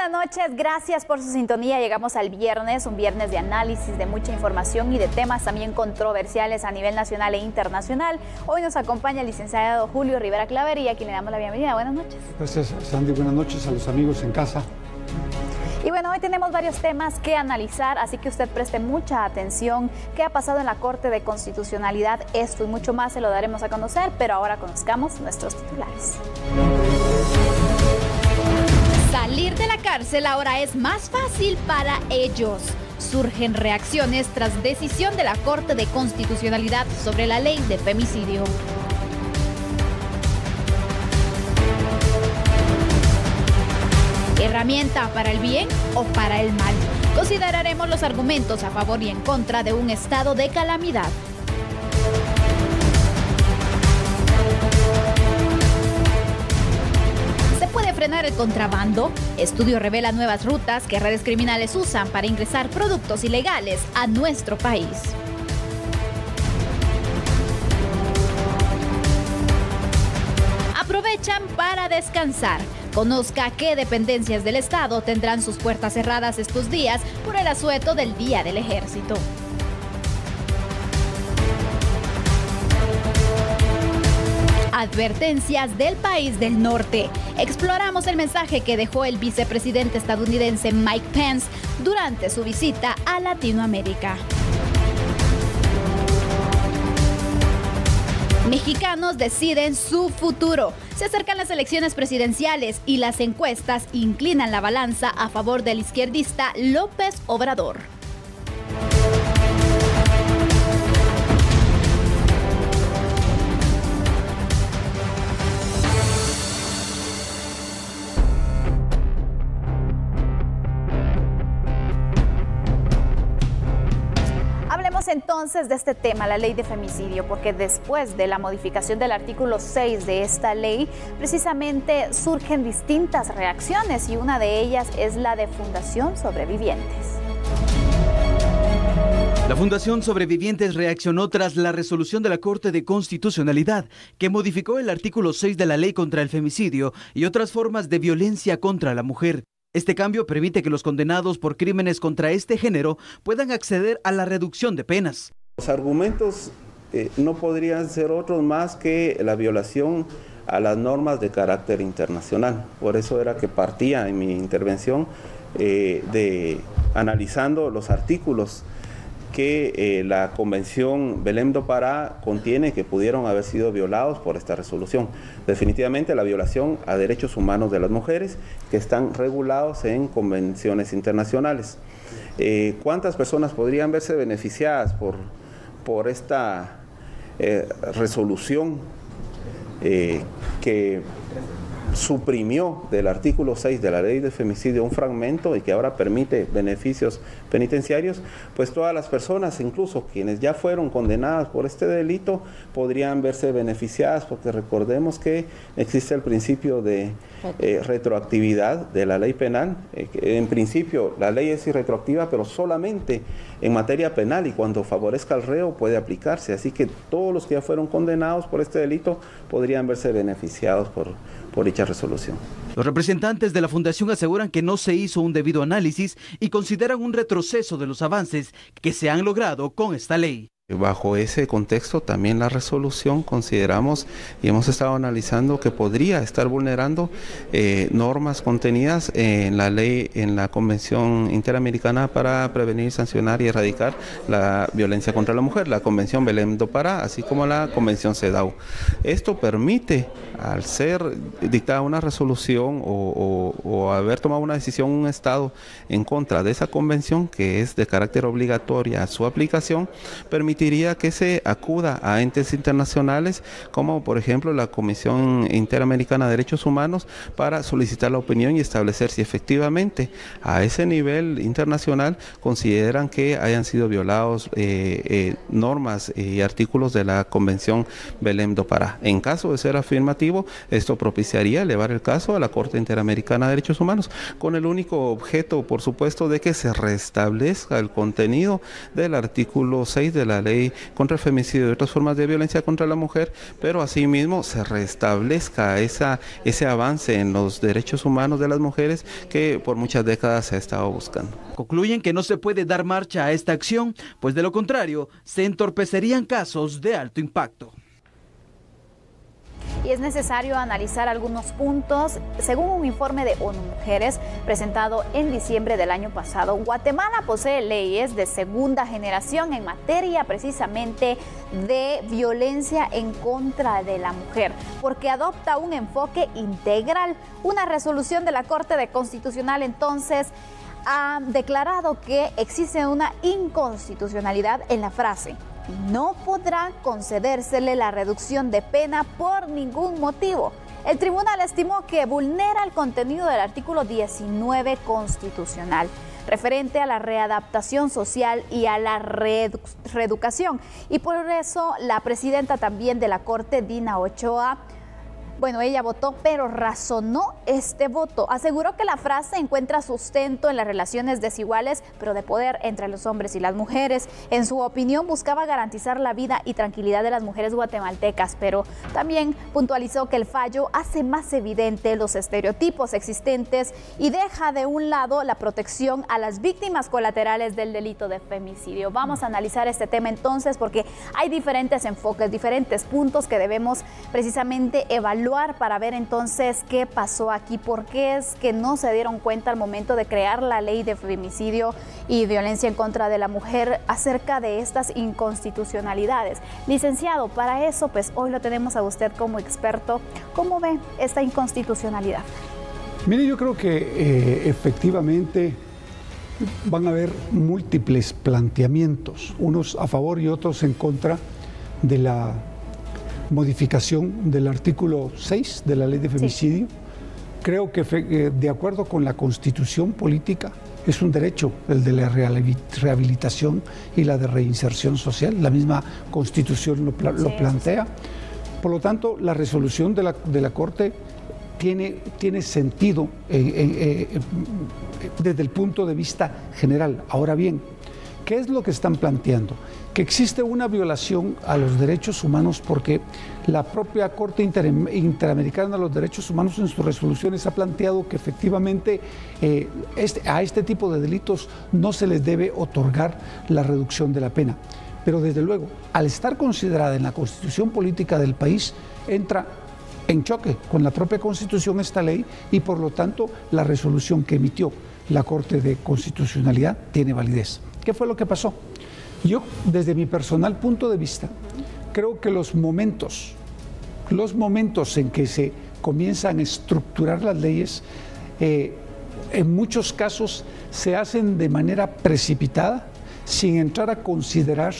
buenas noches, gracias por su sintonía. Llegamos al viernes, un viernes de análisis, de mucha información y de temas también controversiales a nivel nacional e internacional. Hoy nos acompaña el licenciado Julio Rivera Clavería, a quien le damos la bienvenida. Buenas noches. Gracias, Sandy. Buenas noches a los amigos en casa. Y bueno, hoy tenemos varios temas que analizar, así que usted preste mucha atención. ¿Qué ha pasado en la Corte de Constitucionalidad? Esto y mucho más se lo daremos a conocer, pero ahora conozcamos nuestros titulares. Salir de la cárcel ahora es más fácil para ellos. Surgen reacciones tras decisión de la Corte de Constitucionalidad sobre la ley de femicidio. ¿Herramienta para el bien o para el mal? Consideraremos los argumentos a favor y en contra de un estado de calamidad. ¿Se puede frenar el contrabando? Estudio revela nuevas rutas que redes criminales usan para ingresar productos ilegales a nuestro país. Aprovechan para descansar. Conozca qué dependencias del Estado tendrán sus puertas cerradas estos días por el asueto del Día del Ejército. Advertencias del país del norte. Exploramos el mensaje que dejó el vicepresidente estadounidense Mike Pence durante su visita a Latinoamérica. Mexicanos deciden su futuro. Se acercan las elecciones presidenciales y las encuestas inclinan la balanza a favor del izquierdista López Obrador. Entonces de este tema, la ley de femicidio, porque después de la modificación del artículo 6 de esta ley, precisamente surgen distintas reacciones y una de ellas es la de Fundación Sobrevivientes. La Fundación Sobrevivientes reaccionó tras la resolución de la Corte de Constitucionalidad que modificó el artículo 6 de la ley contra el femicidio y otras formas de violencia contra la mujer. Este cambio permite que los condenados por crímenes contra este género puedan acceder a la reducción de penas. Los argumentos no podrían ser otros más que la violación a las normas de carácter internacional. Por eso era que partía en mi intervención de analizando los artículos que la Convención Belém do Pará contiene que pudieron haber sido violados por esta resolución. Definitivamente la violación a derechos humanos de las mujeres que están regulados en convenciones internacionales. ¿Cuántas personas podrían verse beneficiadas por esta resolución que suprimió del artículo 6 de la ley de femicidio un fragmento y que ahora permite beneficios penitenciarios? Pues todas las personas, incluso quienes ya fueron condenadas por este delito, podrían verse beneficiadas, porque recordemos que existe el principio de retroactividad de la ley penal. En principio la ley es irretroactiva, pero solamente en materia penal y cuando favorezca al reo puede aplicarse. Así que todos los que ya fueron condenados por este delito podrían verse beneficiados por dicha resolución. Los representantes de la Fundación aseguran que no se hizo un debido análisis y consideran un retroceso de los avances que se han logrado con esta ley. Bajo ese contexto, también la resolución consideramos y hemos estado analizando que podría estar vulnerando normas contenidas en la ley, en la Convención Interamericana para prevenir, sancionar y erradicar la violencia contra la mujer, la Convención Belém do Pará, así como la Convención CEDAW. Esto permite, al ser dictada una resolución o haber tomado una decisión un Estado en contra de esa convención, que es de carácter obligatoria su aplicación, permitiría que se acuda a entes internacionales como por ejemplo la Comisión Interamericana de Derechos Humanos para solicitar la opinión y establecer si efectivamente a ese nivel internacional consideran que hayan sido violados normas y artículos de la Convención Belém do Pará. En caso de ser afirmativo, esto propiciaría elevar el caso a la Corte Interamericana de Derechos Humanos con el único objeto, por supuesto, de que se restablezca el contenido del artículo 6 de la ley ley contra el femicidio y otras formas de violencia contra la mujer, pero asimismo se restablezca ese avance en los derechos humanos de las mujeres que por muchas décadas se ha estado buscando. Concluyen que no se puede dar marcha a esta acción, pues de lo contrario se entorpecerían casos de alto impacto. Y es necesario analizar algunos puntos. Según un informe de ONU Mujeres presentado en diciembre del año pasado, Guatemala posee leyes de segunda generación en materia precisamente de violencia en contra de la mujer, porque adopta un enfoque integral. Una resolución de la Corte Constitucional entonces ha declarado que existe una inconstitucionalidad en la frase: no podrá concedérsele la reducción de pena por ningún motivo. El tribunal estimó que vulnera el contenido del artículo 19 constitucional, referente a la readaptación social y a la reeducación. Y por eso la presidenta también de la Corte, Dina Ochoa, ella votó, pero razonó este voto. Aseguró que la frase encuentra sustento en las relaciones desiguales, pero de poder entre los hombres y las mujeres. En su opinión, buscaba garantizar la vida y tranquilidad de las mujeres guatemaltecas, pero también puntualizó que el fallo hace más evidente los estereotipos existentes y deja de un lado la protección a las víctimas colaterales del delito de femicidio. Vamos a analizar este tema entonces, porque hay diferentes enfoques, diferentes puntos que debemos precisamente evaluar para ver entonces qué pasó aquí, por qué es que no se dieron cuenta al momento de crear la ley de femicidio y violencia en contra de la mujer acerca de estas inconstitucionalidades. Licenciado, para eso pues hoy lo tenemos a usted como experto. ¿Cómo ve esta inconstitucionalidad? Mire, yo creo que efectivamente van a haber múltiples planteamientos, unos a favor y otros en contra de la modificación del artículo 6 de la ley de femicidio. Sí. Creo que de acuerdo con la Constitución política es un derecho el de la rehabilitación y la de reinserción social. La misma Constitución lo plantea. Por lo tanto, la resolución de la Corte tiene sentido desde el punto de vista general. Ahora bien, ¿qué es lo que están planteando? Que existe una violación a los derechos humanos porque la propia Corte Interamericana de los Derechos Humanos en sus resoluciones ha planteado que efectivamente a este tipo de delitos no se les debe otorgar la reducción de la pena. Pero desde luego, al estar considerada en la Constitución política del país, entra en choque con la propia Constitución esta ley y por lo tanto la resolución que emitió la Corte de Constitucionalidad tiene validez. ¿Qué fue lo que pasó? Yo, desde mi personal punto de vista, creo que los momentos en que se comienzan a estructurar las leyes, en muchos casos se hacen de manera precipitada, sin entrar a considerar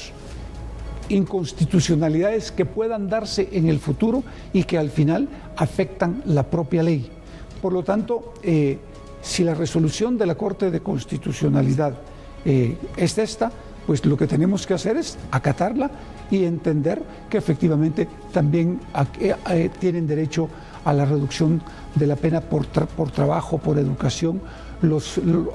inconstitucionalidades que puedan darse en el futuro y que al final afectan la propia ley. Por lo tanto, si la resolución de la Corte de Constitucionalidad es esta, pues lo que tenemos que hacer es acatarla y entender que efectivamente también tienen derecho a la reducción de la pena por trabajo, por educación,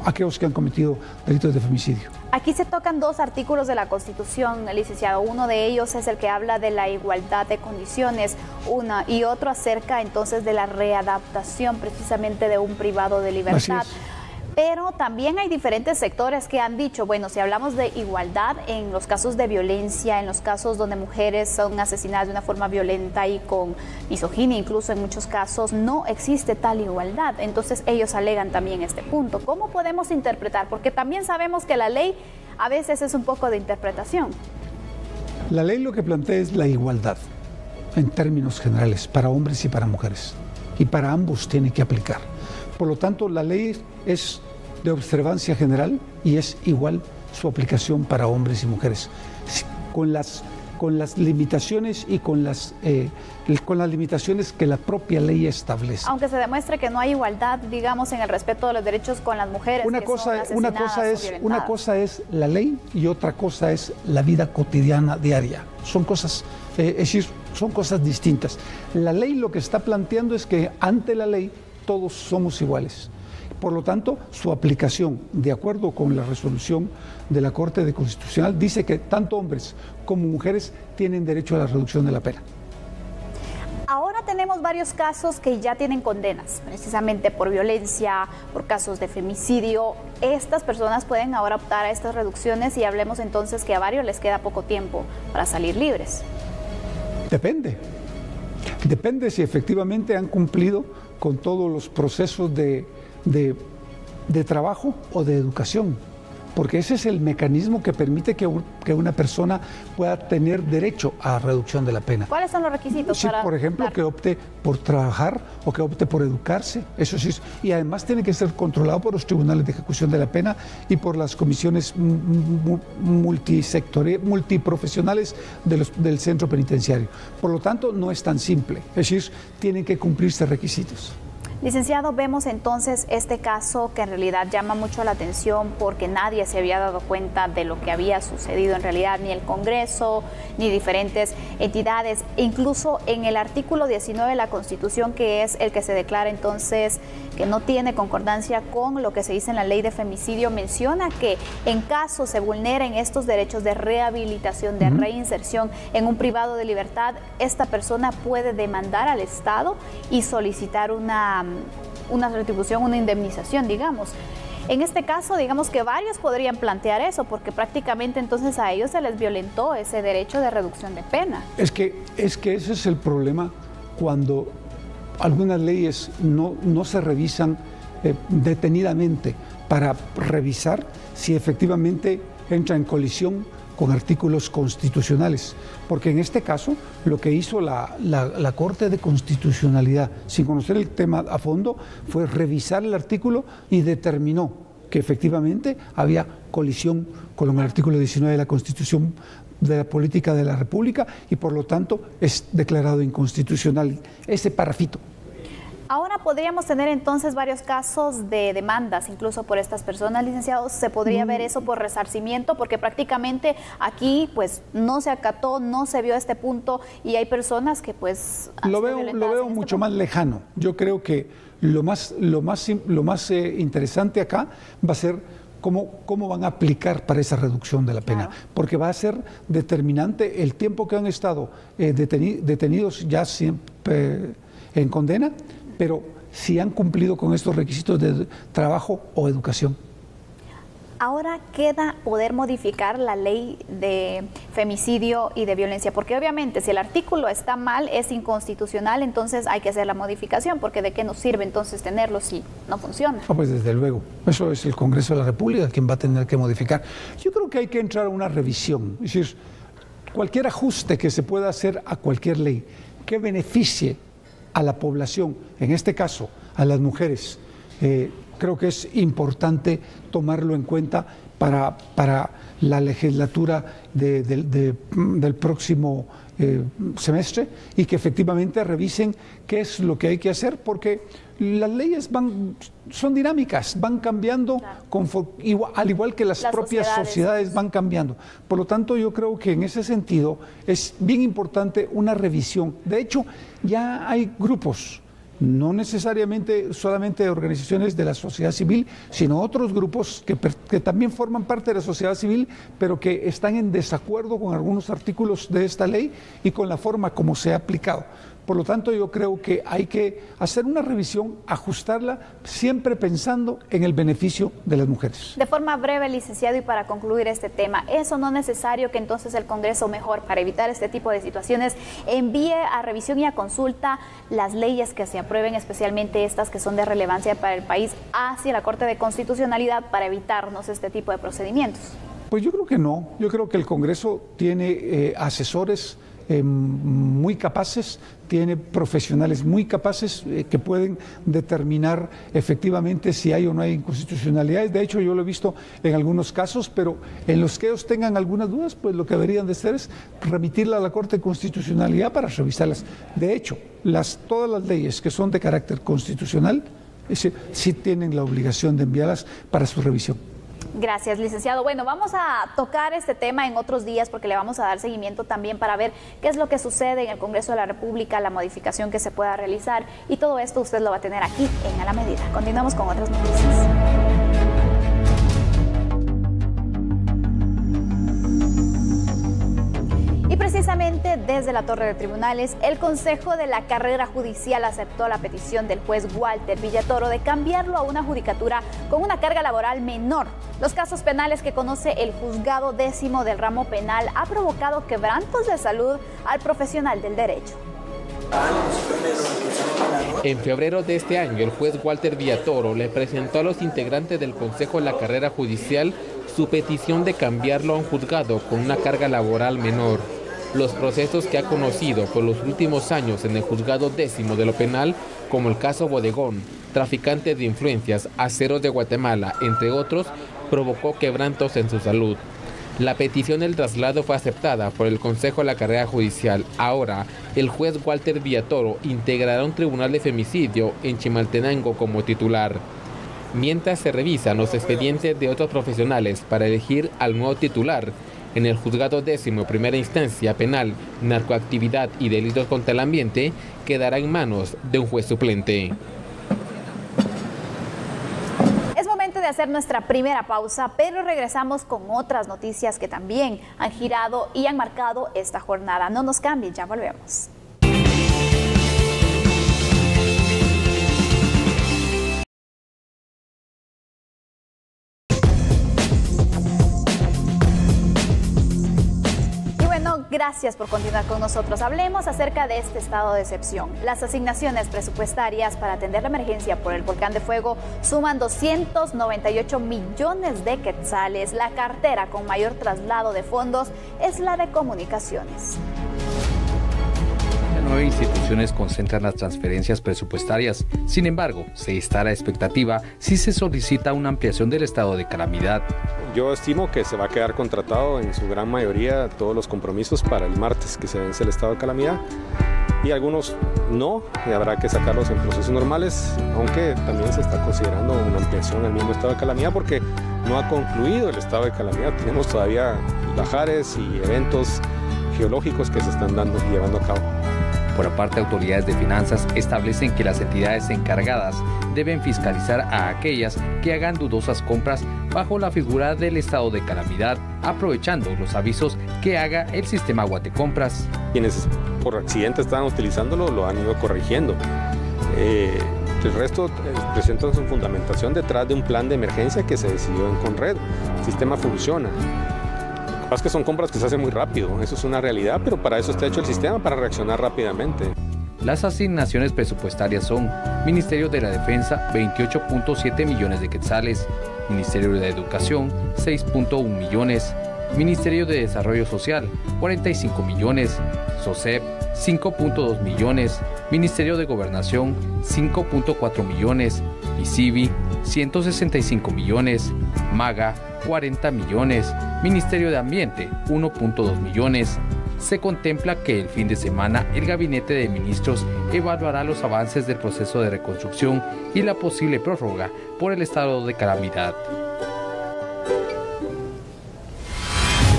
aquellos que han cometido delitos de femicidio. Aquí se tocan dos artículos de la Constitución, licenciado. Uno de ellos es el que habla de la igualdad de condiciones, y otro acerca entonces de la readaptación precisamente de un privado de libertad. Pero también hay diferentes sectores que han dicho, bueno, si hablamos de igualdad en los casos de violencia, en los casos donde mujeres son asesinadas de una forma violenta y con misoginia, incluso en muchos casos no existe tal igualdad. Entonces ellos alegan también este punto. ¿Cómo podemos interpretar? Porque también sabemos que la ley a veces es un poco de interpretación. La ley lo que plantea es la igualdad en términos generales para hombres y para mujeres. Y para ambos tiene que aplicar. Por lo tanto, la ley es de observancia general y es igual su aplicación para hombres y mujeres, con las limitaciones y con las limitaciones que la propia ley establece. Aunque se demuestre que no hay igualdad, digamos, en el respeto de los derechos con las mujeres. Una cosa es la ley y otra cosa es la vida cotidiana diaria. Son cosas, son cosas distintas. La ley lo que está planteando es que ante la ley todos somos iguales. Por lo tanto, su aplicación, de acuerdo con la resolución de la Corte Constitucional, dice que tanto hombres como mujeres tienen derecho a la reducción de la pena. Ahora tenemos varios casos que ya tienen condenas, precisamente por violencia, por casos de femicidio. Estas personas pueden ahora optar a estas reducciones y hablemos entonces que a varios les queda poco tiempo para salir libres. Depende si efectivamente han cumplido con todos los procesos de trabajo o de educación, porque ese es el mecanismo que permite que una persona pueda tener derecho a reducción de la pena. ¿Cuáles son los requisitos? Sí, por ejemplo, que opte por trabajar o que opte por educarse, eso sí, y además tiene que ser controlado por los tribunales de ejecución de la pena y por las comisiones multiprofesionales del centro penitenciario. Por lo tanto, no es tan simple, es decir, tienen que cumplirse requisitos. Licenciado, vemos entonces este caso que en realidad llama mucho la atención porque nadie se había dado cuenta de lo que había sucedido en realidad, ni el Congreso, ni diferentes entidades. Incluso en el artículo 19 de la Constitución, que es el que se declara entonces que no tiene concordancia con lo que se dice en la ley de femicidio, menciona que en caso se vulneren estos derechos de rehabilitación, de reinserción en un privado de libertad, esta persona puede demandar al Estado y solicitar una retribución, una indemnización, digamos. En este caso, digamos que varios podrían plantear eso, porque prácticamente entonces a ellos se les violentó ese derecho de reducción de pena. Es que ese es el problema cuando algunas leyes no se revisan detenidamente para revisar si efectivamente entra en colisión con artículos constitucionales, porque en este caso lo que hizo la Corte de Constitucionalidad, sin conocer el tema a fondo, fue revisar el artículo y determinó que efectivamente había colisión con el artículo 19 de la Constitución de la Política de la República y por lo tanto es declarado inconstitucional ese parrafito. Ahora podríamos tener entonces varios casos de demandas, incluso por estas personas, licenciados. ¿Se podría ver eso por resarcimiento? Porque prácticamente aquí pues no se acató, no se vio este punto y hay personas que pues... Lo veo mucho más lejano. Yo creo que lo más interesante acá va a ser cómo van a aplicar para esa reducción de la pena, claro, porque va a ser determinante el tiempo que han estado detenidos ya siempre en condena, pero si han cumplido con estos requisitos de trabajo o educación. Ahora queda poder modificar la ley de femicidio y de violencia, porque obviamente si el artículo está mal, es inconstitucional, entonces hay que hacer la modificación, porque ¿de qué nos sirve entonces tenerlo si no funciona? Pues desde luego, eso es el Congreso de la República quien va a tener que modificar. Yo creo que hay que entrar a una revisión, es decir, cualquier ajuste que se pueda hacer a cualquier ley que beneficie a la población, en este caso a las mujeres, creo que es importante tomarlo en cuenta para la legislatura del próximo semestre y que efectivamente revisen qué es lo que hay que hacer, porque las leyes son dinámicas, van cambiando, claro, al igual que las propias sociedades van cambiando. Por lo tanto, yo creo que en ese sentido es bien importante una revisión. De hecho, ya hay grupos, no necesariamente solamente de organizaciones de la sociedad civil, sino otros grupos que también forman parte de la sociedad civil, pero que están en desacuerdo con algunos artículos de esta ley y con la forma como se ha aplicado. Por lo tanto, yo creo que hay que hacer una revisión, ajustarla, siempre pensando en el beneficio de las mujeres. De forma breve, licenciado, y para concluir este tema, ¿eso no es necesario que entonces el Congreso, mejor para evitar este tipo de situaciones, envíe a revisión y a consulta las leyes que se aprueben, especialmente estas que son de relevancia para el país, hacia la Corte de Constitucionalidad para evitarnos este tipo de procedimientos? Pues yo creo que no. Yo creo que el Congreso tiene asesores muy capaces, tiene profesionales muy capaces que pueden determinar efectivamente si hay o no hay inconstitucionalidades. De hecho, yo lo he visto en algunos casos, pero en los que ellos tengan algunas dudas, pues lo que deberían de hacer es remitirla a la Corte de Constitucionalidad para revisarlas. De hecho, todas las leyes que son de carácter constitucional sí tienen la obligación de enviarlas para su revisión. Gracias, licenciado. Bueno, vamos a tocar este tema en otros días porque le vamos a dar seguimiento también para ver qué es lo que sucede en el Congreso de la República, la modificación que se pueda realizar, y todo esto usted lo va a tener aquí en A la Medida. Continuamos con otras noticias. Y precisamente desde la Torre de Tribunales, el Consejo de la Carrera Judicial aceptó la petición del juez Walter Villatoro de cambiarlo a una judicatura con una carga laboral menor. Los casos penales que conoce el Juzgado 10º del ramo penal ha provocado quebrantos de salud al profesional del derecho. En febrero de este año, el juez Walter Villatoro le presentó a los integrantes del Consejo de la Carrera Judicial su petición de cambiarlo a un juzgado con una carga laboral menor. Los procesos que ha conocido por los últimos años en el Juzgado 10º de lo penal, como el caso Bodegón, traficantes de influencias, Aceros de Guatemala, entre otros, provocó quebrantos en su salud. La petición del traslado fue aceptada por el Consejo de la Carrera Judicial. Ahora, el juez Walter Villatoro integrará un tribunal de femicidio en Chimaltenango como titular. Mientras se revisan los expedientes de otros profesionales para elegir al nuevo titular, en el Juzgado 10º, primera instancia penal, narcoactividad y delitos contra el ambiente, quedará en manos de un juez suplente. Es momento de hacer nuestra primera pausa, pero regresamos con otras noticias que también han girado y han marcado esta jornada. No nos cambien, ya volvemos. Gracias por continuar con nosotros. Hablemos acerca de este estado de excepción. Las asignaciones presupuestarias para atender la emergencia por el volcán de fuego suman 298 millones de quetzales. La cartera con mayor traslado de fondos es la de comunicaciones. 9 instituciones concentran las transferencias presupuestarias. Sin embargo, se está a la expectativa si se solicita una ampliación del estado de calamidad. Yo estimo que se va a quedar contratado en su gran mayoría todos los compromisos para el martes que se vence el estado de calamidad, y algunos no, y habrá que sacarlos en procesos normales, aunque también se está considerando una ampliación al mismo estado de calamidad porque no ha concluido el estado de calamidad. Tenemos todavía bajares y eventos geológicos que se están llevando a cabo. Por aparte, autoridades de finanzas establecen que las entidades encargadas deben fiscalizar a aquellas que hagan dudosas compras bajo la figura del estado de calamidad, aprovechando los avisos que haga el sistema Guatecompras. Quienes por accidente estaban utilizándolo lo han ido corrigiendo. El resto presentan su fundamentación detrás de un plan de emergencia que se decidió en Conred. El sistema funciona. Lo que pasa es que son compras que se hacen muy rápido, eso es una realidad, pero para eso está hecho el sistema, para reaccionar rápidamente. Las asignaciones presupuestarias son: Ministerio de la Defensa, 28.7 millones de quetzales; Ministerio de la Educación, 6.1 millones; Ministerio de Desarrollo Social, 45 millones; SOCEP, 5.2 millones; Ministerio de Gobernación, 5.4 millones; ICIBI, 165 millones; MAGA, 40 millones; Ministerio de Ambiente, 1.2 millones. Se contempla que el fin de semana el Gabinete de Ministros evaluará los avances del proceso de reconstrucción y la posible prórroga por el estado de calamidad.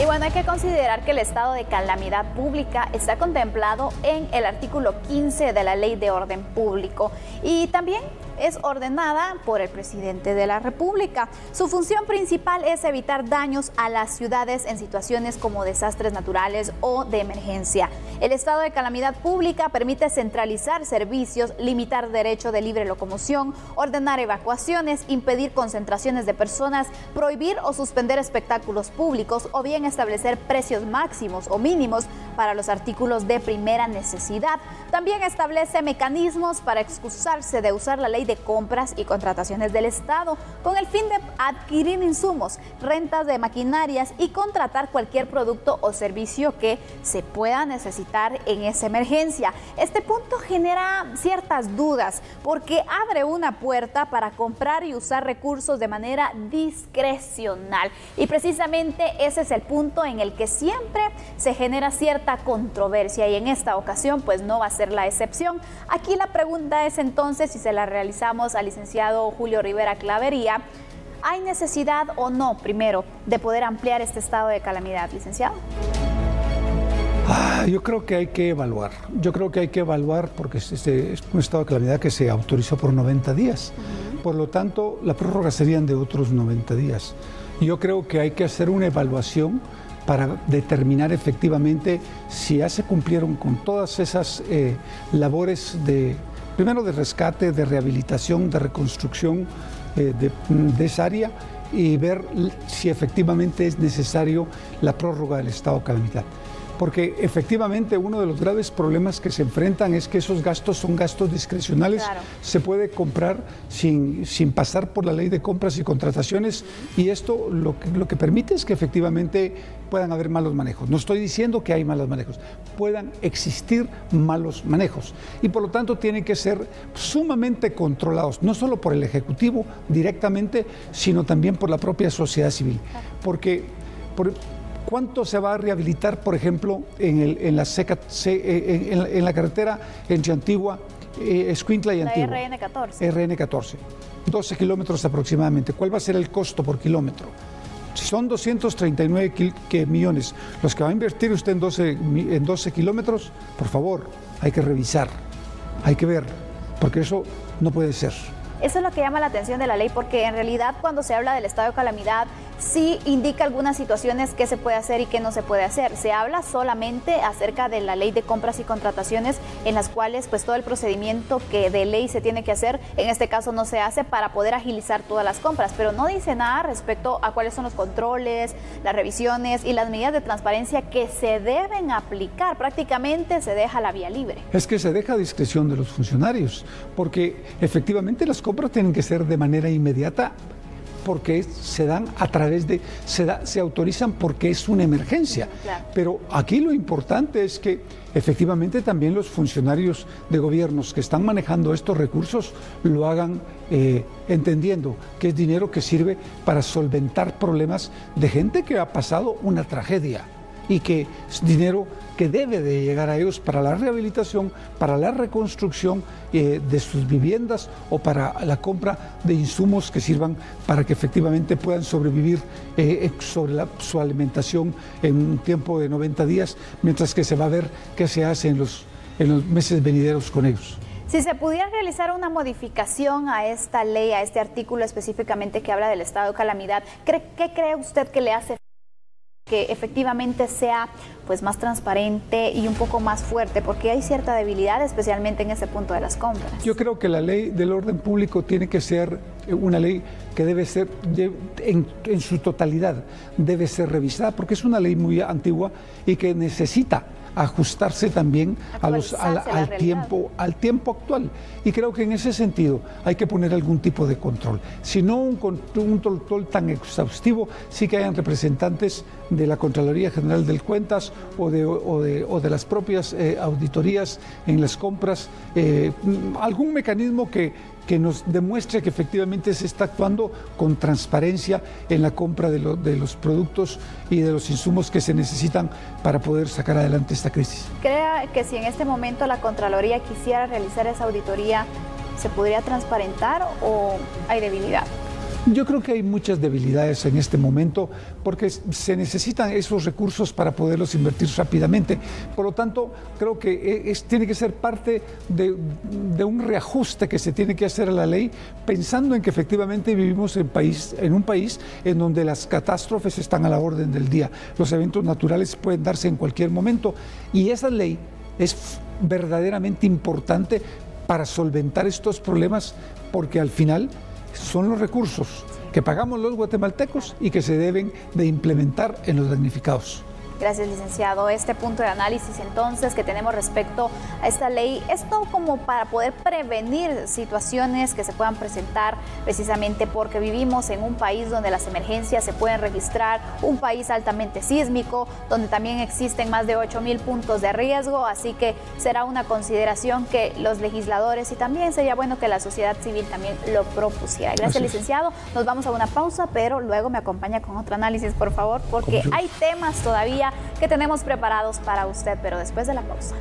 Y bueno, hay que considerar que el estado de calamidad pública está contemplado en el artículo 15 de la Ley de Orden Público y también es ordenada por el presidente de la República. Su función principal es evitar daños a las ciudades en situaciones como desastres naturales o de emergencia. El estado de calamidad pública permite centralizar servicios, limitar derecho de libre locomoción, ordenar evacuaciones, impedir concentraciones de personas, prohibir o suspender espectáculos públicos o bien establecer precios máximos o mínimos para los artículos de primera necesidad. También establece mecanismos para excusarse de usar la ley de compras y contrataciones del Estado con el fin de adquirir insumos, rentas de maquinarias y contratar cualquier producto o servicio que se pueda necesitar en esa emergencia. Este punto genera ciertas dudas porque abre una puerta para comprar y usar recursos de manera discrecional y precisamente ese es el punto en el que siempre se genera cierta controversia y en esta ocasión pues no va a ser la excepción. Aquí la pregunta es entonces, si se la realizamos al licenciado Julio Rivera Clavería, ¿Hay necesidad o no, primero, de poder ampliar este estado de calamidad, licenciado? Yo creo que hay que evaluar. Yo creo que hay que evaluar porque este es un estado de calamidad que se autorizó por 90 días. Por lo tanto, la prórroga serían de otros 90 días. Yo creo que hay que hacer una evaluación para determinar efectivamente si ya se cumplieron con todas esas labores primero de rescate, de rehabilitación, de reconstrucción de esa área y ver si efectivamente es necesario la prórroga del estado de calamidad. Porque efectivamente uno de los graves problemas que se enfrentan es que esos gastos son gastos discrecionales, claro. Se puede comprar sin pasar por la ley de compras y contrataciones y esto lo que permite es que efectivamente puedan haber malos manejos. No estoy diciendo que hay malos manejos, puedan existir malos manejos y por lo tanto tienen que ser sumamente controlados, no solo por el Ejecutivo directamente, sino también por la propia sociedad civil. Porque ¿cuánto se va a rehabilitar, por ejemplo, en la carretera entre Antigua, Escuintla y Antigua? La RN14. RN14, 12 kilómetros aproximadamente. ¿Cuál va a ser el costo por kilómetro? Si son 239 millones los que va a invertir usted en 12 kilómetros, por favor, hay que revisar, hay que ver, porque eso no puede ser. Eso es lo que llama la atención de la ley, porque en realidad cuando se habla del estado de calamidad, sí indica algunas situaciones que se puede hacer y que no se puede hacer. Se habla solamente acerca de la ley de compras y contrataciones, en las cuales pues todo el procedimiento que de ley se tiene que hacer, en este caso no se hace para poder agilizar todas las compras, pero no dice nada respecto a cuáles son los controles, las revisiones y las medidas de transparencia que se deben aplicar. Prácticamente se deja la vía libre. Es que se deja a discreción de los funcionarios, porque efectivamente las compras tienen que ser de manera inmediata, porque se dan a través de, se autorizan porque es una emergencia. Claro. Pero aquí lo importante es que efectivamente también los funcionarios de gobiernos que están manejando estos recursos lo hagan entendiendo que es dinero que sirve para solventar problemas de gente que ha pasado una tragedia y que es dinero que debe de llegar a ellos para la rehabilitación, para la reconstrucción de sus viviendas o para la compra de insumos que sirvan para que efectivamente puedan sobrevivir sobre su alimentación en un tiempo de 90 días, mientras que se va a ver qué se hace en los meses venideros con ellos. Si se pudiera realizar una modificación a esta ley, a este artículo específicamente que habla del estado de calamidad, ¿qué cree usted que le hace que efectivamente sea pues más transparente y un poco más fuerte, porque hay cierta debilidad especialmente en ese punto de las compras? Yo creo que la ley del orden público tiene que ser una ley que debe ser en su totalidad, debe ser revisada porque es una ley muy antigua y que necesita ajustarse también al tiempo actual. Y creo que en ese sentido hay que poner algún tipo de control. Si no un control tan exhaustivo, sí que hayan representantes de la Contraloría General de Cuentas o de las propias auditorías en las compras, algún mecanismo que nos demuestre que efectivamente se está actuando con transparencia en la compra de los productos y de los insumos que se necesitan para poder sacar adelante esta crisis. ¿Crea que si en este momento la Contraloría quisiera realizar esa auditoría, se podría transparentar o hay debilidad? Yo creo que hay muchas debilidades en este momento porque se necesitan esos recursos para poderlos invertir rápidamente. Por lo tanto, creo que tiene que ser parte de un reajuste que se tiene que hacer a la ley, pensando en que efectivamente vivimos en un país en donde las catástrofes están a la orden del día. Los eventos naturales pueden darse en cualquier momento y esa ley es verdaderamente importante para solventar estos problemas porque al final son los recursos que pagamos los guatemaltecos y que se deben de implementar en los damnificados. Gracias, licenciado. Este punto de análisis entonces que tenemos respecto a esta ley, esto como para poder prevenir situaciones que se puedan presentar precisamente porque vivimos en un país donde las emergencias se pueden registrar, un país altamente sísmico, donde también existen más de 8,000 puntos de riesgo, así que será una consideración que los legisladores y también sería bueno que la sociedad civil también lo propusiera. Gracias, licenciado. Nos vamos a una pausa, pero luego me acompaña con otro análisis, por favor, porque hay temas todavía que tenemos preparados para usted, pero después de la pausa.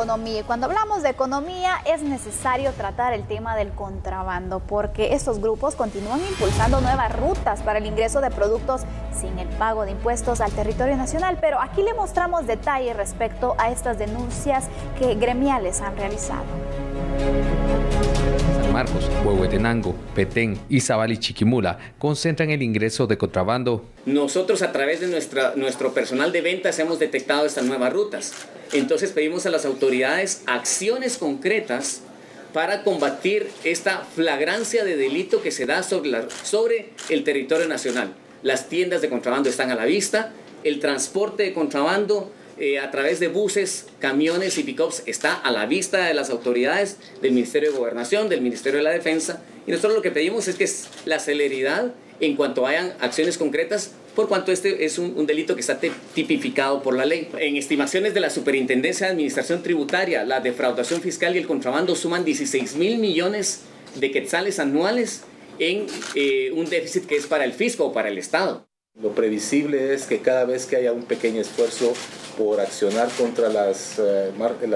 economía. Y cuando hablamos de economía es necesario tratar el tema del contrabando, porque estos grupos continúan impulsando nuevas rutas para el ingreso de productos sin el pago de impuestos al territorio nacional. Pero aquí le mostramos detalles respecto a estas denuncias que gremiales han realizado. San Marcos, Huehuetenango, Petén, Izabal y Chiquimula concentran el ingreso de contrabando. Nosotros a través de nuestro personal de ventas hemos detectado estas nuevas rutas. Entonces pedimos a las autoridades acciones concretas para combatir esta flagrancia de delito que se da sobre el territorio nacional. Las tiendas de contrabando están a la vista, el transporte de contrabando a través de buses, camiones y pick-ups está a la vista de las autoridades del Ministerio de Gobernación, del Ministerio de la Defensa, y nosotros lo que pedimos es que la celeridad en cuanto hayan acciones concretas, por cuanto este es un delito que está tipificado por la ley. En estimaciones de la Superintendencia de Administración Tributaria, la defraudación fiscal y el contrabando suman 16.000 millones de quetzales anuales en un déficit que es para el fisco o para el Estado. Lo previsible es que cada vez que haya un pequeño esfuerzo por accionar contra las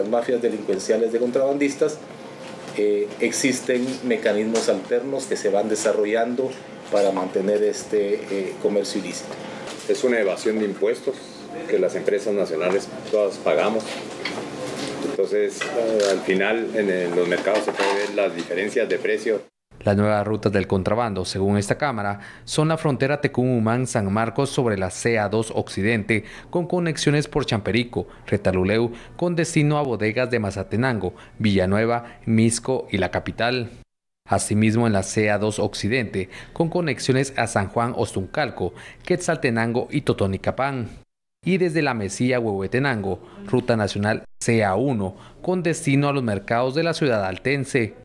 mafias delincuenciales de contrabandistas, existen mecanismos alternos que se van desarrollando para mantener este comercio ilícito. Es una evasión de impuestos que las empresas nacionales todas pagamos. Entonces, al final en los mercados se puede ver las diferencias de precio. Las nuevas rutas del contrabando, según esta Cámara, son la frontera Tecún-Humán-San Marcos sobre la CA2 Occidente, con conexiones por Champerico, Retaluleu, con destino a bodegas de Mazatenango, Villanueva, Misco y la capital. Asimismo, en la CA2 Occidente, con conexiones a San Juan Ostuncalco, Quetzaltenango y Totonicapán. Y desde la Mesía Huehuetenango, ruta nacional CA1, con destino a los mercados de la ciudad altense.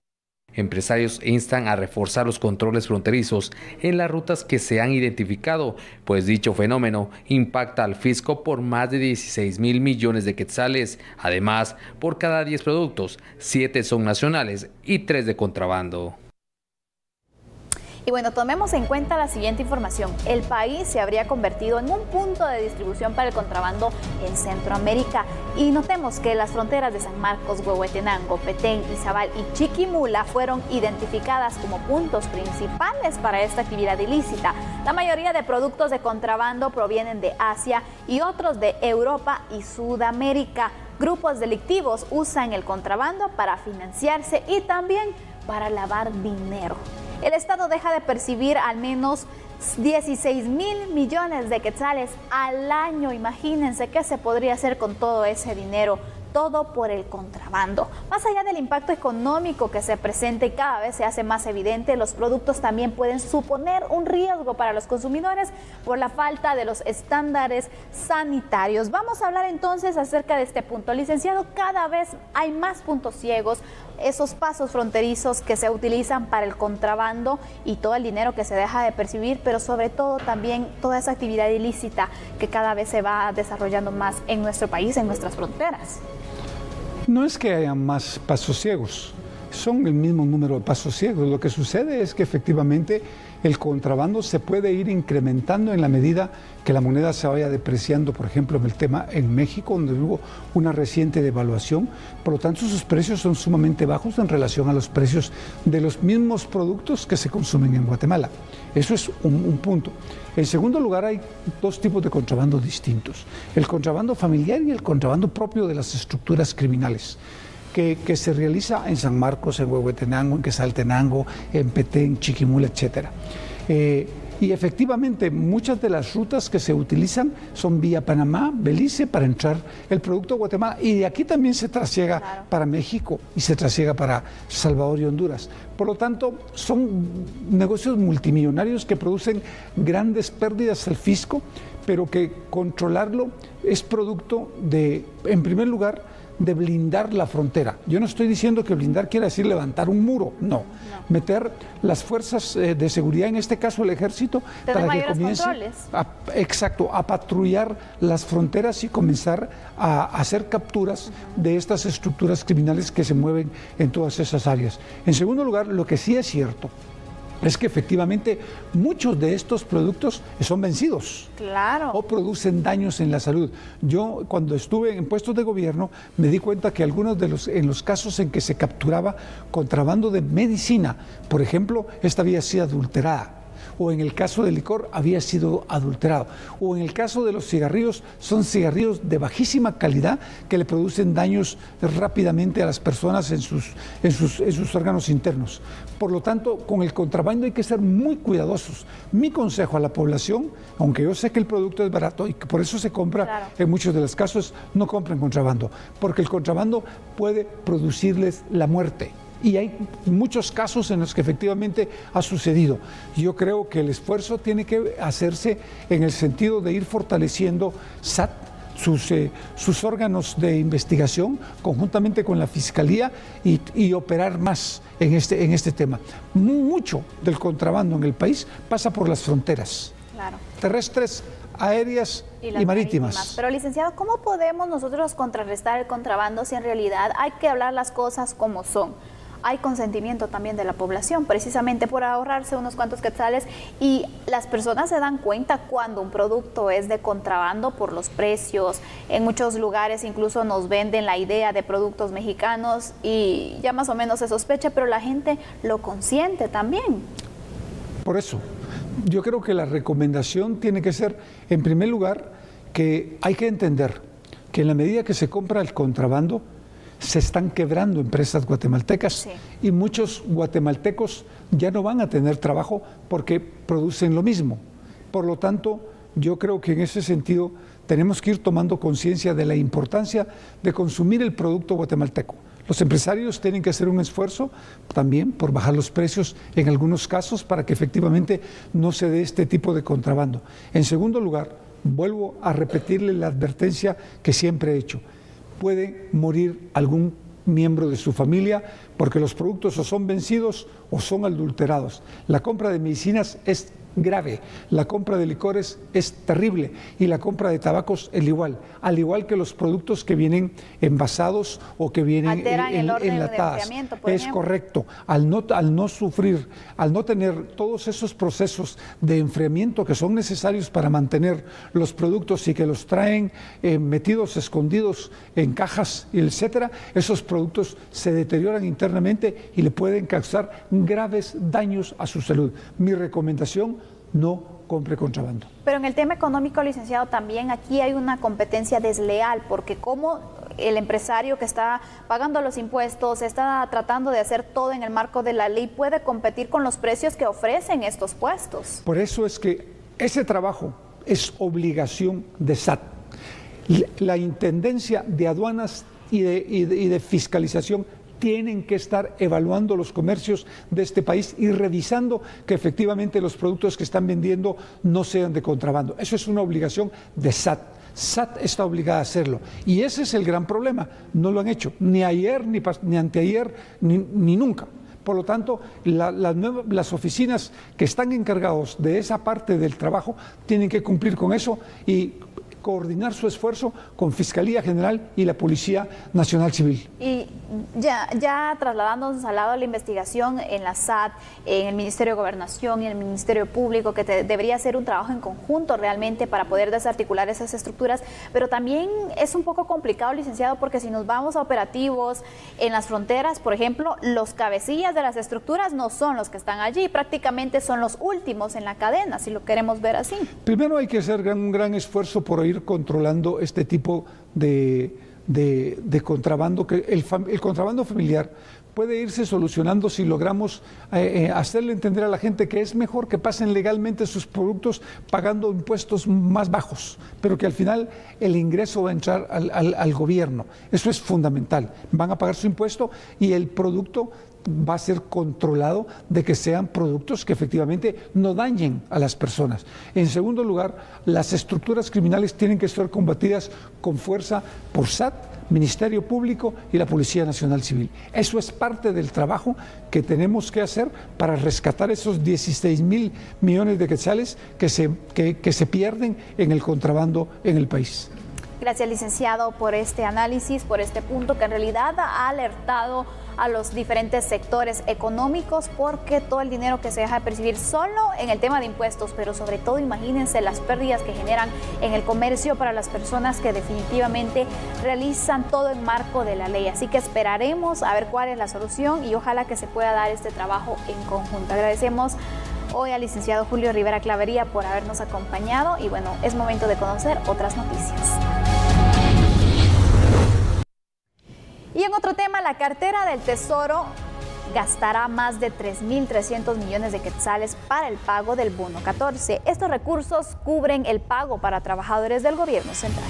Empresarios instan a reforzar los controles fronterizos en las rutas que se han identificado, pues dicho fenómeno impacta al fisco por más de 16.000 millones de quetzales. Además, por cada 10 productos, 7 son nacionales y 3 de contrabando. Y bueno, tomemos en cuenta la siguiente información. El país se habría convertido en un punto de distribución para el contrabando en Centroamérica. Y notemos que las fronteras de San Marcos, Huehuetenango, Petén, Izabal y Chiquimula fueron identificadas como puntos principales para esta actividad ilícita. La mayoría de productos de contrabando provienen de Asia y otros de Europa y Sudamérica. Grupos delictivos usan el contrabando para financiarse y también para lavar dinero. El Estado deja de percibir al menos 16.000 millones de quetzales al año. Imagínense qué se podría hacer con todo ese dinero. Todo por el contrabando. Más allá del impacto económico que se presenta y cada vez se hace más evidente, los productos también pueden suponer un riesgo para los consumidores por la falta de los estándares sanitarios. Vamos a hablar entonces acerca de este punto. Licenciado, cada vez hay más puntos ciegos, esos pasos fronterizos que se utilizan para el contrabando y todo el dinero que se deja de percibir, pero sobre todo también toda esa actividad ilícita que cada vez se va desarrollando más en nuestro país, en nuestras fronteras. No es que haya más pasos ciegos, son el mismo número de pasos ciegos. Lo que sucede es que efectivamente el contrabando se puede ir incrementando en la medida que la moneda se vaya depreciando, por ejemplo, en el tema en México, donde hubo una reciente devaluación. Por lo tanto, sus precios son sumamente bajos en relación a los precios de los mismos productos que se consumen en Guatemala. Eso es un punto. En segundo lugar, hay dos tipos de contrabando distintos. El contrabando familiar y el contrabando propio de las estructuras criminales, que se realiza en San Marcos, en Huehuetenango, en Quetzaltenango, en Petén, Chiquimula, etc. Y efectivamente, muchas de las rutas que se utilizan son vía Panamá, Belice, para entrar el producto a Guatemala. Y de aquí también se trasiega para México y se trasiega para Salvador y Honduras. Por lo tanto, son negocios multimillonarios que producen grandes pérdidas al fisco, pero que controlarlo es producto de, en primer lugar, de blindar la frontera. Yo no estoy diciendo que blindar quiera decir levantar un muro, no. Meter las fuerzas de seguridad, en este caso el ejército, para que comience a patrullar las fronteras y comenzar a hacer capturas de estas estructuras criminales que se mueven en todas esas áreas. En segundo lugar, lo que sí es cierto es que efectivamente muchos de estos productos son vencidos. Claro. O producen daños en la salud. Yo cuando estuve en puestos de gobierno me di cuenta que en los casos en que se capturaba contrabando de medicina, por ejemplo, esta había sido adulterada. O en el caso del licor había sido adulterado, o en el caso de los cigarrillos son cigarrillos de bajísima calidad que le producen daños rápidamente a las personas en sus órganos internos. Por lo tanto, con el contrabando hay que ser muy cuidadosos. Mi consejo a la población, aunque yo sé que el producto es barato y que por eso se compra en muchos de los casos, no compren contrabando, porque el contrabando puede producirles la muerte. Y hay muchos casos en los que efectivamente ha sucedido. Yo creo que el esfuerzo tiene que hacerse en el sentido de ir fortaleciendo SAT, sus órganos de investigación, conjuntamente con la Fiscalía y operar más en este tema. Mucho del contrabando en el país pasa por las fronteras terrestres, aéreas y marítimas. Pero, licenciado, ¿cómo podemos nosotros contrarrestar el contrabando si en realidad hay que hablar las cosas como son? Hay consentimiento también de la población, precisamente por ahorrarse unos cuantos quetzales, y las personas se dan cuenta cuando un producto es de contrabando por los precios. En muchos lugares incluso nos venden la idea de productos mexicanos y ya más o menos se sospecha, pero la gente lo consiente también. Por eso, yo creo que la recomendación tiene que ser, en primer lugar, que hay que entender que en la medida que se compra el contrabando, se están quebrando empresas guatemaltecas y muchos guatemaltecos ya no van a tener trabajo porque producen lo mismo. Por lo tanto, yo creo que en ese sentido tenemos que ir tomando conciencia de la importancia de consumir el producto guatemalteco. Los empresarios tienen que hacer un esfuerzo también por bajar los precios en algunos casos para que efectivamente no se dé este tipo de contrabando. En segundo lugar, vuelvo a repetirle la advertencia que siempre he hecho. Puede morir algún miembro de su familia porque los productos o son vencidos o son adulterados. La compra de medicinas es grave, la compra de licores es terrible y la compra de tabacos es igual, al igual que los productos que vienen envasados o que vienen enlatadas. Es correcto, al no sufrir, al no tener todos esos procesos de enfriamiento que son necesarios para mantener los productos y que los traen metidos, escondidos en cajas, etcétera, esos productos se deterioran internamente y le pueden causar graves daños a su salud. Mi recomendación: no compre contrabando. Pero en el tema económico, licenciado, también aquí hay una competencia desleal, porque como el empresario que está pagando los impuestos, está tratando de hacer todo en el marco de la ley, puede competir con los precios que ofrecen estos puestos. Por eso es que ese trabajo es obligación de SAT. La Intendencia de Aduanas y de Fiscalización tienen que estar evaluando los comercios de este país y revisando que efectivamente los productos que están vendiendo no sean de contrabando. Eso es una obligación de SAT. SAT está obligada a hacerlo. Y ese es el gran problema. No lo han hecho ni ayer, ni anteayer, ni nunca. Por lo tanto, las oficinas que están encargados de esa parte del trabajo tienen que cumplir con eso y coordinar su esfuerzo con Fiscalía General y la Policía Nacional Civil. Y ya trasladándonos al lado de la investigación en la SAT, en el Ministerio de Gobernación y en el Ministerio Público, que debería ser un trabajo en conjunto realmente para poder desarticular esas estructuras, pero también es un poco complicado, licenciado, porque si nos vamos a operativos en las fronteras, por ejemplo, los cabecillas de las estructuras no son los que están allí, prácticamente son los últimos en la cadena, si lo queremos ver así. Primero hay que hacer un gran esfuerzo por ir controlando este tipo de contrabando, que el contrabando familiar puede irse solucionando si logramos hacerle entender a la gente que es mejor que pasen legalmente sus productos pagando impuestos más bajos, pero que al final el ingreso va a entrar al gobierno. Eso es fundamental. Van a pagar su impuesto y el producto va a ser controlado de que sean productos que efectivamente no dañen a las personas. En segundo lugar, las estructuras criminales tienen que ser combatidas con fuerza por SAT, Ministerio Público y la Policía Nacional Civil. Eso es parte del trabajo que tenemos que hacer para rescatar esos 16.000 millones de quetzales que se pierden en el contrabando en el país. Gracias, licenciado, por este análisis, por este punto que en realidad ha alertado a los diferentes sectores económicos, porque todo el dinero que se deja de percibir solo en el tema de impuestos, pero sobre todo imagínense las pérdidas que generan en el comercio para las personas que definitivamente realizan todo en marco de la ley. Así que esperaremos a ver cuál es la solución y ojalá que se pueda dar este trabajo en conjunto. Agradecemos hoy al licenciado Julio Rivera Clavería por habernos acompañado y bueno, es momento de conocer otras noticias. Y en otro tema, la cartera del Tesoro gastará más de 3.300 millones de quetzales para el pago del bono 14. Estos recursos cubren el pago para trabajadores del gobierno central.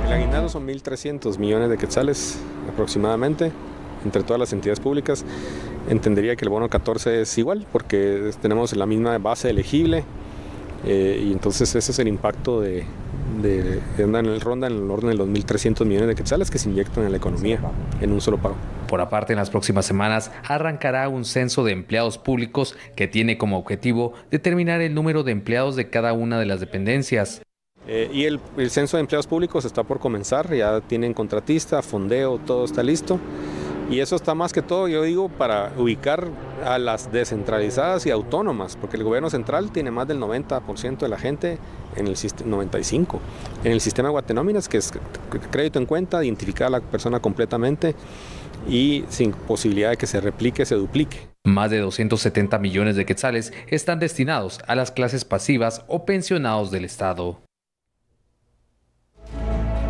El aguinaldo son 1.300 millones de quetzales aproximadamente entre todas las entidades públicas. Entendería que el bono 14 es igual porque tenemos la misma base elegible y entonces ese es el impacto ronda en el orden de los 1.300 millones de quetzales que se inyectan en la economía en un solo pago. Por aparte, en las próximas semanas arrancará un censo de empleados públicos que tiene como objetivo determinar el número de empleados de cada una de las dependencias. Y el censo de empleados públicos está por comenzar, ya tienen contratista, fondeo, todo está listo. Y eso está más que todo, yo digo, para ubicar a las descentralizadas y autónomas, porque el gobierno central tiene más del 90% de la gente en el sistema, 95%, en el sistema de Guatenóminas, que es crédito en cuenta, identificar a la persona completamente y sin posibilidad de que se replique, se duplique. Más de 270 millones de quetzales están destinados a las clases pasivas o pensionados del Estado.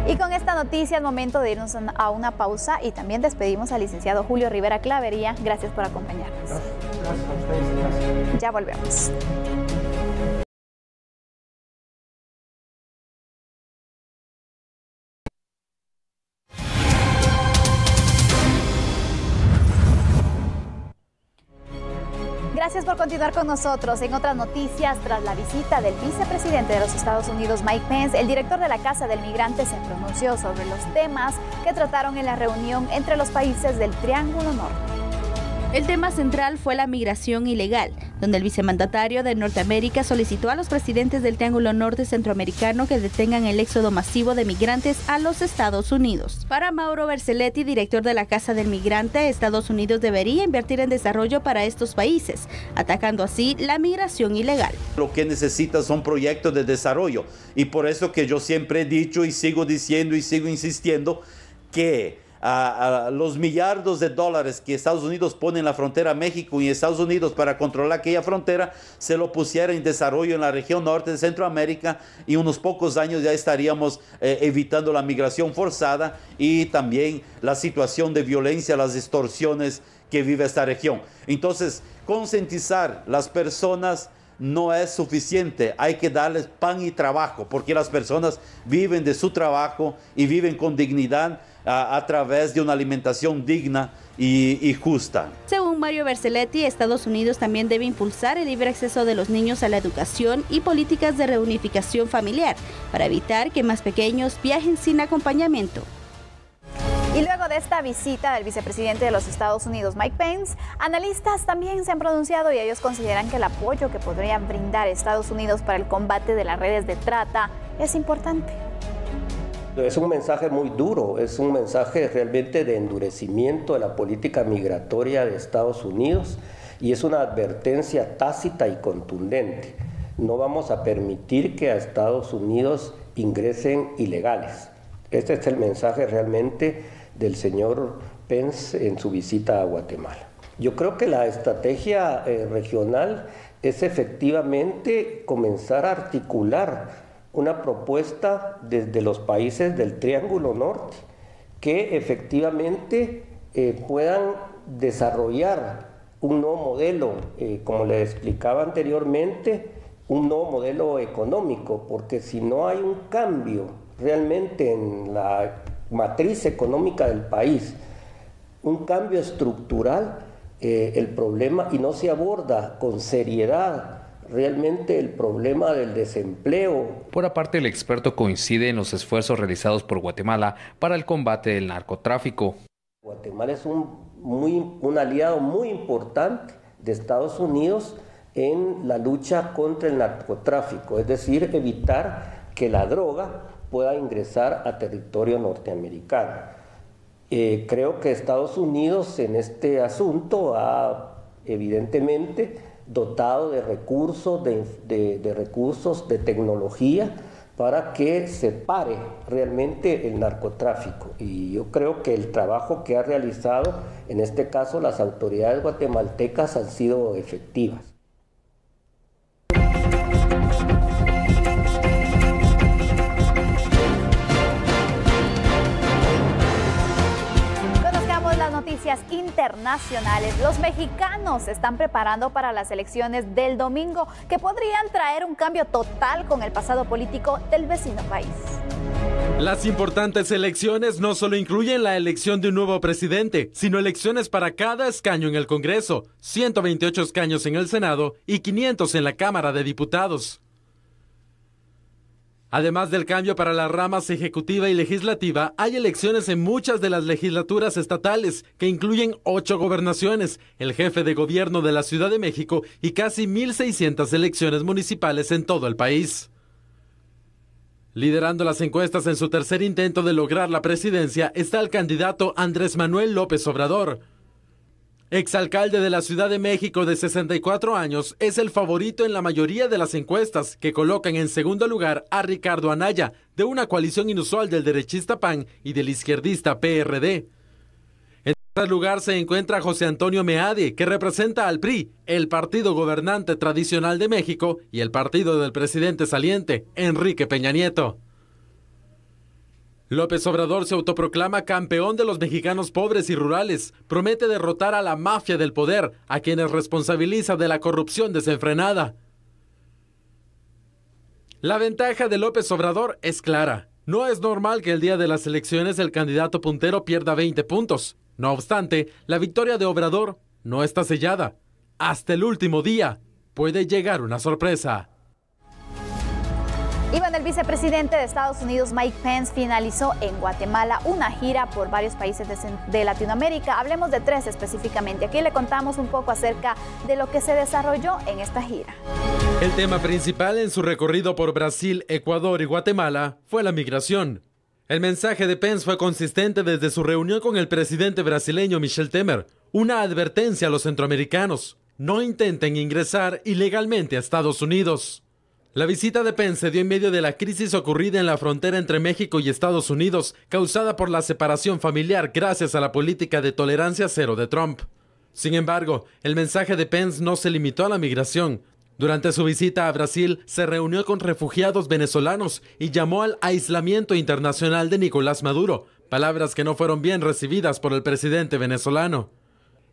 Y con esta noticia es momento de irnos a una pausa y también despedimos al licenciado Julio Rivera Clavería. Gracias por acompañarnos. Gracias a ustedes. Gracias. Ya volvemos. Gracias por continuar con nosotros. En otras noticias, tras la visita del vicepresidente de los Estados Unidos, Mike Pence, el director de la Casa del Migrante se pronunció sobre los temas que trataron en la reunión entre los países del Triángulo Norte. El tema central fue la migración ilegal, donde el vicemandatario de Norteamérica solicitó a los presidentes del Triángulo Norte centroamericano que detengan el éxodo masivo de migrantes a los Estados Unidos. Para Mauro Berceletti, director de la Casa del Migrante, Estados Unidos debería invertir en desarrollo para estos países, atacando así la migración ilegal. Lo que necesita son proyectos de desarrollo y por eso que yo siempre he dicho y sigo diciendo y sigo insistiendo que a los millardos de dólares que Estados Unidos pone en la frontera a México y Estados Unidos para controlar aquella frontera, se lo pusiera en desarrollo en la región norte de Centroamérica y unos pocos años ya estaríamos evitando la migración forzada y también la situación de violencia, las extorsiones que vive esta región. Entonces, concientizar las personas no es suficiente, hay que darles pan y trabajo, porque las personas viven de su trabajo y viven con dignidad a través de una alimentación digna y justa. Según Mario Berceletti, Estados Unidos también debe impulsar el libre acceso de los niños a la educación y políticas de reunificación familiar, para evitar que más pequeños viajen sin acompañamiento. Y luego de esta visita del vicepresidente de los Estados Unidos, Mike Pence, analistas también se han pronunciado y ellos consideran que el apoyo que podría brindar Estados Unidos para el combate de las redes de trata es importante. Es un mensaje muy duro, es un mensaje realmente de endurecimiento de la política migratoria de Estados Unidos y es una advertencia tácita y contundente. No vamos a permitir que a Estados Unidos ingresen ilegales. Este es el mensaje realmente del señor Pence en su visita a Guatemala. Yo creo que la estrategia regional es efectivamente comenzar a articular una propuesta desde los países del Triángulo Norte que efectivamente puedan desarrollar un nuevo modelo, como les explicaba anteriormente, un nuevo modelo económico, porque si no hay un cambio realmente en la matriz económica del país, un cambio estructural, el problema, y no se aborda con seriedad realmente el problema del desempleo. Por aparte, el experto coincide en los esfuerzos realizados por Guatemala para el combate del narcotráfico. Guatemala es un aliado muy importante de Estados Unidos en la lucha contra el narcotráfico, es decir, evitar que la droga pueda ingresar a territorio norteamericano. Creo que Estados Unidos en este asunto ha evidentemente dotado de recursos, de tecnología para que se pare realmente el narcotráfico. Y yo creo que el trabajo que ha realizado, en este caso las autoridades guatemaltecas, han sido efectivas. Noticias internacionales. Los mexicanos se están preparando para las elecciones del domingo, que podrían traer un cambio total con el pasado político del vecino país. Las importantes elecciones no solo incluyen la elección de un nuevo presidente, sino elecciones para cada escaño en el Congreso, 128 escaños en el Senado y 500 en la Cámara de Diputados. Además del cambio para las ramas ejecutiva y legislativa, hay elecciones en muchas de las legislaturas estatales, que incluyen 8 gobernaciones, el jefe de gobierno de la Ciudad de México y casi 1,600 elecciones municipales en todo el país. Liderando las encuestas en su tercer intento de lograr la presidencia está el candidato Andrés Manuel López Obrador. Exalcalde de la Ciudad de México de 64 años, es el favorito en la mayoría de las encuestas, que colocan en segundo lugar a Ricardo Anaya, de una coalición inusual del derechista PAN y del izquierdista PRD. En tercer lugar se encuentra José Antonio Meade, que representa al PRI, el partido gobernante tradicional de México, y el partido del presidente saliente, Enrique Peña Nieto. López Obrador se autoproclama campeón de los mexicanos pobres y rurales, promete derrotar a la mafia del poder, a quienes responsabiliza de la corrupción desenfrenada. La ventaja de López Obrador es clara. No es normal que el día de las elecciones el candidato puntero pierda 20 puntos. No obstante, la victoria de Obrador no está sellada. Hasta el último día puede llegar una sorpresa. Iván, el vicepresidente de Estados Unidos, Mike Pence, finalizó en Guatemala una gira por varios países de Latinoamérica. Hablemos de 3 específicamente. Aquí le contamos un poco acerca de lo que se desarrolló en esta gira. El tema principal en su recorrido por Brasil, Ecuador y Guatemala fue la migración. El mensaje de Pence fue consistente desde su reunión con el presidente brasileño Michel Temer. Una advertencia a los centroamericanos: no intenten ingresar ilegalmente a Estados Unidos. La visita de Pence se dio en medio de la crisis ocurrida en la frontera entre México y Estados Unidos, causada por la separación familiar gracias a la política de tolerancia cero de Trump. Sin embargo, el mensaje de Pence no se limitó a la migración. Durante su visita a Brasil, se reunió con refugiados venezolanos y llamó al aislamiento internacional de Nicolás Maduro, palabras que no fueron bien recibidas por el presidente venezolano.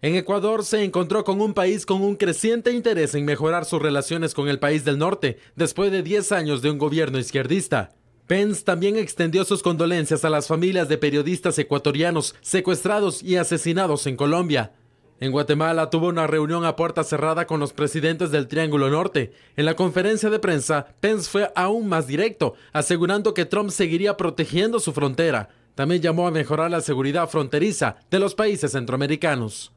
En Ecuador se encontró con un país con un creciente interés en mejorar sus relaciones con el país del norte, después de 10 años de un gobierno izquierdista. Pence también extendió sus condolencias a las familias de periodistas ecuatorianos secuestrados y asesinados en Colombia. En Guatemala tuvo una reunión a puerta cerrada con los presidentes del Triángulo Norte. En la conferencia de prensa, Pence fue aún más directo, asegurando que Trump seguiría protegiendo su frontera. También llamó a mejorar la seguridad fronteriza de los países centroamericanos.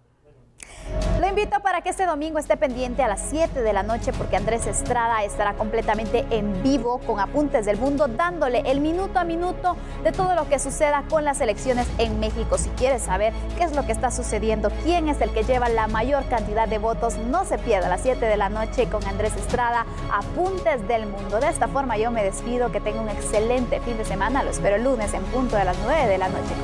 Lo invito para que este domingo esté pendiente a las 7 de la noche, porque Andrés Estrada estará completamente en vivo con Apuntes del Mundo, dándole el minuto a minuto de todo lo que suceda con las elecciones en México. Si quieres saber qué es lo que está sucediendo, quién es el que lleva la mayor cantidad de votos, no se pierda a las 7 de la noche con Andrés Estrada, Apuntes del Mundo. De esta forma yo me despido, que tenga un excelente fin de semana. Lo espero el lunes en punto de las 9 de la noche.